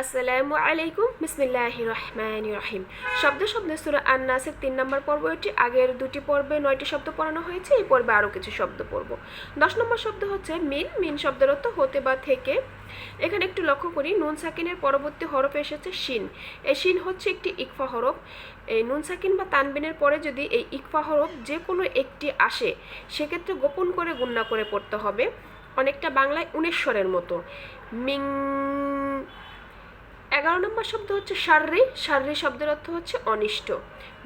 আসসালামু আলাইকুম বিসমিল্লাহির রহমানির রহিম। শব্দ শব্দে সূরা আন-নাসের 3 নম্বর পর্ব এটি। আগের দুটি পর্বে 9টি শব্দ পড়ানো হয়েছে, এই পর্বে আরও কিছু শব্দ পড়ব। 10 নম্বর শব্দ হচ্ছে মিন। মিন শব্দের অর্থ হতে বা থেকে। এখানে একটু লক্ষ্য করি, নুন সাকিনের পরবর্তী হরফ এসেছে শিন। এই শিন হচ্ছে একটি ইকফা হরফ। এই নুন সাকিন বা তানবিনের পরে যদি এই ইকফা হরফ যে কোনো একটি আসে, সেক্ষেত্রে গোপন করে গুণনা করে পড়তে হবে, অনেকটা বাংলায় উনেশ্বরের মতো। মিং। 11 নম্বর শব্দ হচ্ছে শাররি। শাররি শব্দের অর্থ হচ্ছে অনিষ্ট।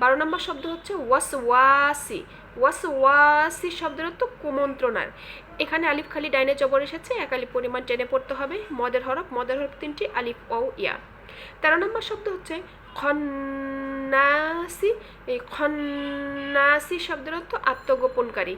12 নম্বর শব্দ হচ্ছে ওয়াসওয়াসি। ওয়াসওয়াসি শব্দের অর্থ কুমন্ত্রণার। এখানে আলিফ খালি ডাইনে জবর এসেছে, এক আলিফ পরিমাণ টেনে পড়তে হবে। মদের হরফ 3টি, আলিফ ওয়াও ইয়া। 13 নম্বর শব্দ হচ্ছে খন্নাসি। এই খন্নাসি শব্দের অর্থ আত্মগোপনকারী।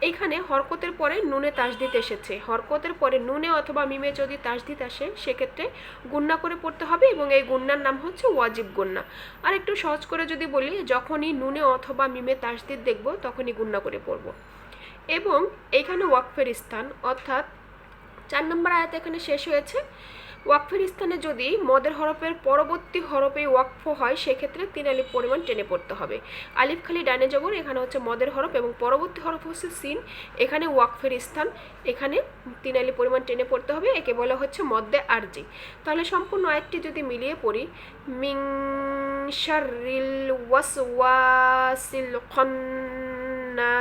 এইখানে হরকতের পরে নুনে তাসদিদ এসেছে। হরকতের পরে নুনে অথবা মিমে যদি তাসদিদ আসে, সেক্ষেত্রে গুণনা করে পড়তে হবে এবং এই গুণনার নাম হচ্ছে ওয়াজিব গুণনা। আর একটু সহজ করে যদি বলি, যখনই নুনে অথবা মিমে তাসদিদ দেখব তখনই গুণনা করে পড়ব। এবং এইখানে ওয়াকফের স্থান, অর্থাৎ 4 নম্বর আয়াত এখানে শেষ হয়েছে। ওয়াকফের স্থানে যদি মদের হরফের পরবর্তী হরফে ওয়াকফ হয়, সেক্ষেত্রে 3 আলিফ পরিমাণ টেনে পড়তে হবে। আলিফ খালি ডানে জবর, এখানে হচ্ছে মদের হরফ এবং পরবর্তী হরফ হচ্ছে সিন। এখানে ওয়াকফের স্থান, এখানে 3 আলিফ পরিমাণ টেনে পড়তে হবে। একে বলা হচ্ছে মদ্দে আরজি। তাহলে সম্পূর্ণ আয়াতটি যদি মিলিয়ে পড়ি, মিং শাররিল ওয়াসওয়াসিল খন্নাস,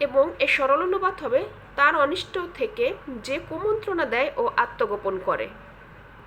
এবং এর সরল অনুবাদ হবে তার অনিষ্ট থেকে যে কুমন্ত্রণা দেয় ও আত্মগোপন করে।